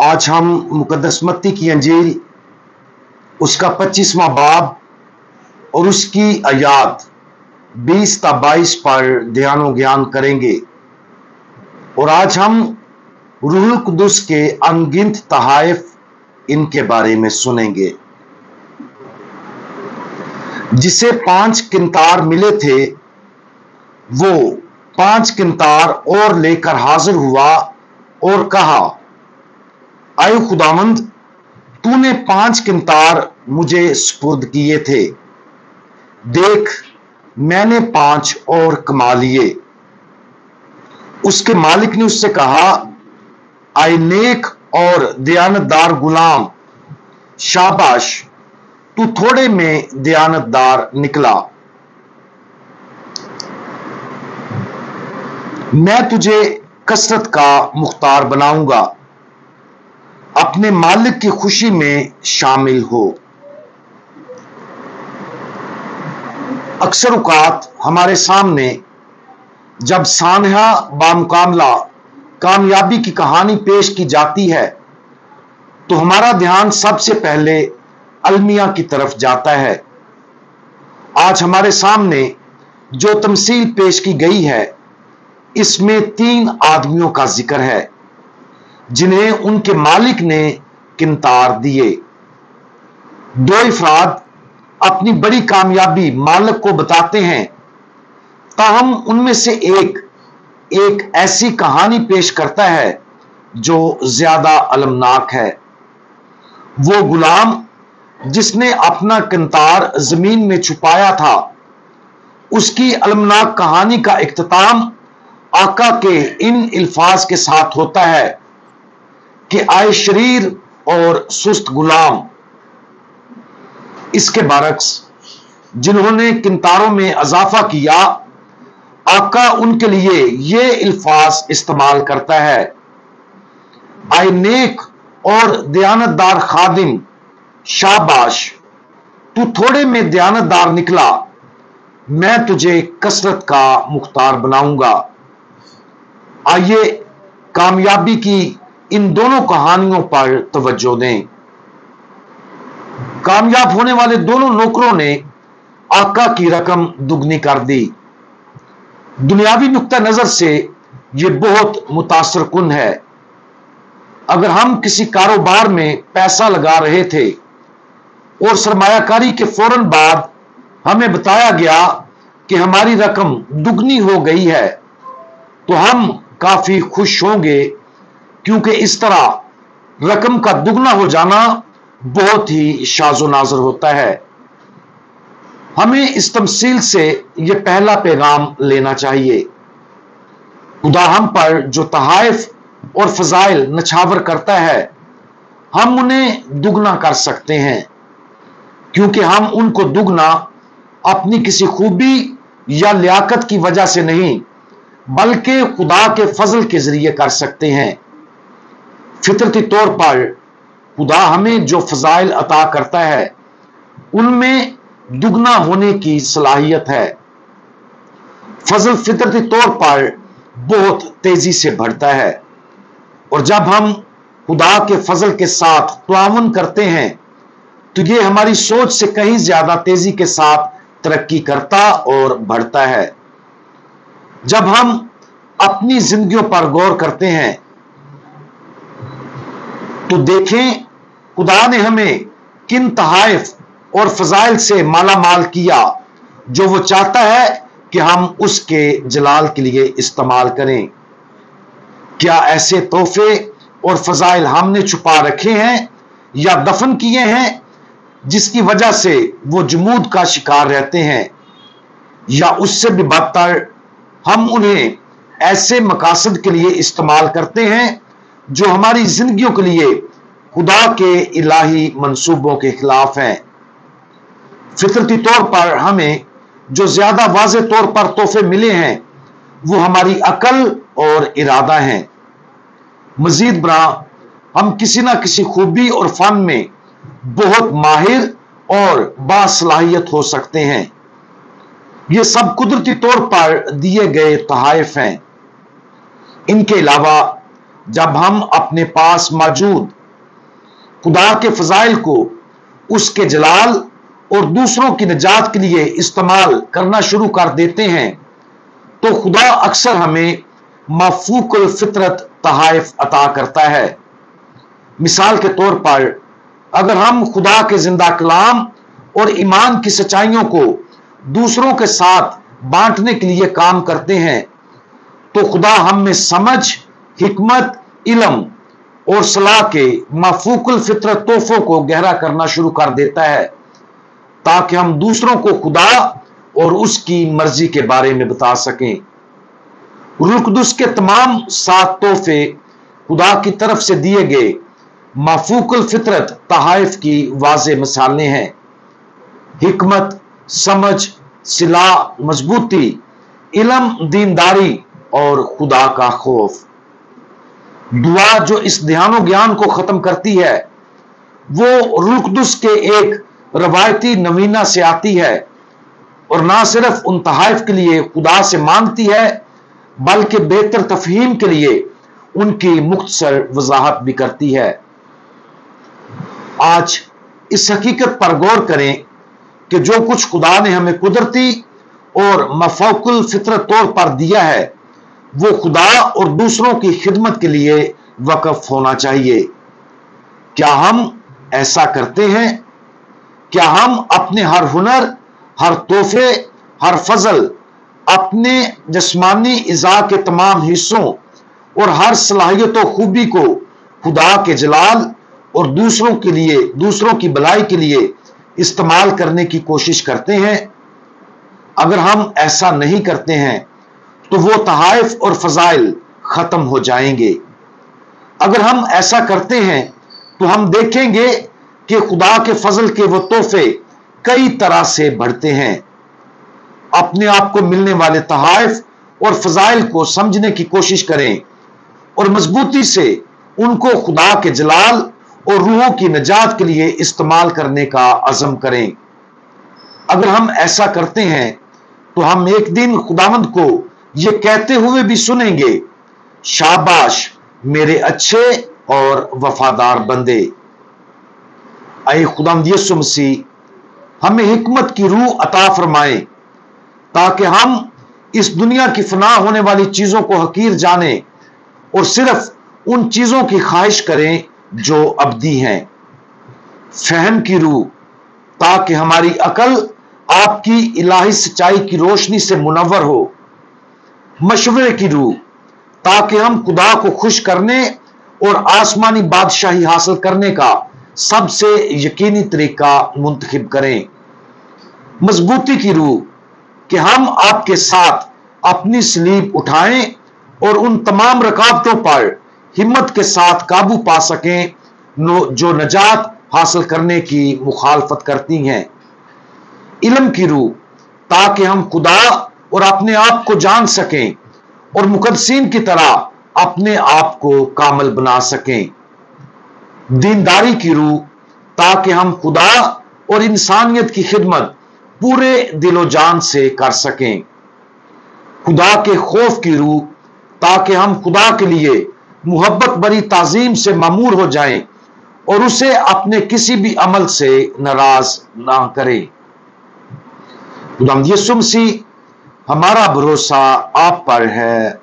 आज हम मुकद्दस मत्ती की अंजील उसका 25वां बाब और उसकी आयात 20 ता 22 पर ध्यान व ज्ञान करेंगे। और आज हम रूहुल कुदुस के अनगिनत तहाइफ इनके बारे में सुनेंगे। जिसे 5 किंतार मिले थे वो 5 किंतार और लेकर हाजिर हुआ और कहा, आए खुदावंद, तूने 5 किंतार मुझे सुपुर्द किए थे, देख मैंने 5 और कमा लिए। उसके मालिक ने उससे कहा, आए नेक और दयानतदार गुलाम, शाबाश, तू थोड़े में दयानतदार निकला, मैं तुझे कसरत का मुख्तार बनाऊंगा, अपने मालिक की खुशी में शामिल हो। अक्सर औकात हमारे सामने जब सानहा बामुकामला कामयाबी की कहानी पेश की जाती है तो हमारा ध्यान सबसे पहले अलमिया की तरफ जाता है। आज हमारे सामने जो तमसील पेश की गई है इसमें 3 आदमियों का जिक्र है जिन्हें उनके मालिक ने किंतार दिए। 2 अफराद अपनी बड़ी कामयाबी मालिक को बताते हैं, ताहम उनमें से एक ऐसी कहानी पेश करता है जो ज्यादा अलमनाक है। वो गुलाम जिसने अपना किंतार जमीन में छुपाया था, उसकी अलमनाक कहानी का इख्तिताम आका के इन अल्फाज के साथ होता है कि आए शरीर और सुस्त गुलाम। इसके बरक्स जिन्होंने किंतारों में इजाफा किया, आका उनके लिए ये अल्फाज इस्तेमाल करता है, आए नेक और दयानतदार खादिम, शाबाश, तू थोड़े में दयानतदार निकला, मैं तुझे कसरत का मुख्तार बनाऊंगा। आइए कामयाबी की इन दोनों कहानियों पर तवज्जो दें। कामयाब होने वाले दोनों नौकरों ने आका की रकम दुगनी कर दी। दुनियावी नुक्ता नजर से यह बहुत मुतासर कुन है। अगर हम किसी कारोबार में पैसा लगा रहे थे और सरमायाकारी के फौरन बाद हमें बताया गया कि हमारी रकम दुगनी हो गई है तो हम काफी खुश होंगे, क्योंकि इस तरह रकम का दुगना हो जाना बहुत ही शाज़ो नाज़र होता है। हमें इस तमसील से यह पहला पैगाम लेना चाहिए। खुदा हम पर जो तहाइफ और फजाइल नछावर करता है, हम उन्हें दुगना कर सकते हैं, क्योंकि हम उनको दुगना अपनी किसी खूबी या लियाकत की वजह से नहीं बल्कि खुदा के फजल के जरिए कर सकते हैं। फितरती तौर पर खुदा हमें जो फजाइल अता करता है उनमें दुगना होने की सलाहियत है। फजल फितरती तौर पर बहुत तेजी से बढ़ता है, और जब हम खुदा के फजल के साथ ताउन करते हैं तो ये हमारी सोच से कहीं ज्यादा तेजी के साथ तरक्की करता और बढ़ता है। जब हम अपनी जिंदगियों पर गौर करते हैं तो देखें खुदा ने हमें किन तहाइफ और फजाइल से मालामाल किया जो वो चाहता है कि हम उसके जलाल के लिए इस्तेमाल करें। क्या ऐसे तोहफे और फजाइल हमने छुपा रखे हैं या दफन किए हैं जिसकी वजह से वो जमूद का शिकार रहते हैं, या उससे भी बदतर हम उन्हें ऐसे मकासद के लिए इस्तेमाल करते हैं जो हमारी जिंदगियों के लिए खुदा के इलाही मंसूबों के खिलाफ हैं। फितरती तौर पर हमें जो ज्यादा वाज़े तौर पर तोहफे मिले हैं वो हमारी अकल और इरादा हैं। मजीद बरा हम किसी ना किसी खूबी और फन में बहुत माहिर और बासलाहियत हो सकते हैं। ये सब कुदरती तौर पर दिए गए तहाइफ हैं। इनके अलावा जब हम अपने पास मौजूद खुदा के फजाइल को उसके जलाल और दूसरों की निजात के लिए इस्तेमाल करना शुरू कर देते हैं, तो खुदा अक्सर हमें माफूकुल फितरत तहाइफ अता करता है। मिसाल के तौर पर, अगर हम खुदा के जिंदा कलाम और ईमान की सच्चाइयों को दूसरों के साथ बांटने के लिए काम करते हैं, तो खुदा हम में समझ, हिकमत, इल्म और सलाह के माफूकुल फितरत तोहफों को गहरा करना शुरू कर देता है, ताकि हम दूसरों को खुदा और उसकी मर्जी के बारे में बता सकें। रूह कुदस के तमाम 7 तोहफे खुदा की तरफ से दिए गए माफूकुल फितरत तहाइफ की वाज़ेह मिसालें हैं। हिकमत, समझ, सिलाह, मजबूती, इल्म, दीनदारी और खुदा का खौफ। दुआ जो इस ध्यानो ज्ञान को खत्म करती है, वो रूह कुदस के एक रवायती नवीना से आती है और ना सिर्फ उन तहाइफ के लिए खुदा से मांगती है, बल्कि बेहतर तफहीम के लिए उनकी मुख्तसर वजाहत भी करती है। आज इस हकीकत पर गौर करें कि जो कुछ खुदा ने हमें कुदरती और मफौकुल फितरत तौर पर दिया है, वो खुदा और दूसरों की खिदमत के लिए वक़्फ होना चाहिए। क्या हम ऐसा करते हैं? क्या हम अपने हर हुनर, हर तोहफे, हर फजल, अपने जिस्मानी इज़ा के तमाम हिस्सों और हर सलाहियत और खूबी को खुदा के जलाल और दूसरों की भलाई के लिए इस्तेमाल करने की कोशिश करते हैं? अगर हम ऐसा नहीं करते हैं, तो वो तहाइफ और फजाइल खत्म हो जाएंगे। अगर हम ऐसा करते हैं, तो हम देखेंगे कि खुदा के फजल के वो तोहफे कई तरह से बढ़ते हैं। अपने आप को मिलने वाले तहाइफ और फजाइल को समझने की कोशिश करें और मजबूती से उनको खुदा के जलाल और रूहों की निजात के लिए इस्तेमाल करने का अज़म करें। अगर हम ऐसा करते हैं, तो हम एक दिन खुदावंद को ये कहते हुए भी सुनेंगे, शाबाश मेरे अच्छे और वफादार बंदे। आए खुदावंद यीशु मसीह हमें हिकमत की रूह अता फरमाए, ताकि हम इस दुनिया की फना होने वाली चीजों को हकीर जाने और सिर्फ उन चीजों की ख्वाहिश करें जो अबदी हैं। फहम की रूह, ताकि हमारी अकल आपकी इलाही सच्चाई की रोशनी से मुनव्वर हो। मशवरे की रूह, ताकि हम खुदा को खुश करने और आसमानी बादशाही हासिल करने का सबसे यकीनी तरीका मुंतखब करें। मजबूती की रूह, कि हम आपके साथ अपनी सलीब उठाएं और उन तमाम रकावटों पर हिम्मत के साथ काबू पा सकें जो नजात हासिल करने की मुखालफत करती हैं। इल्म की रूह, ताकि हम खुदा और अपने आप को जान सकें और मुकद्दसीन की तरह अपने आप को कामिल बना सकें। दीनदारी की रूह, ताकि हम खुदा और इंसानियत की खिदमत पूरे दिलो जान से कर सकें। खुदा के खौफ की रूह, ताकि हम खुदा के लिए मुहब्बत भरी ताजीम से मामूर हो जाएं और उसे अपने किसी भी अमल से नाराज ना करें। खुदावंद यीशु मसीह, हमारा भरोसा आप पर है।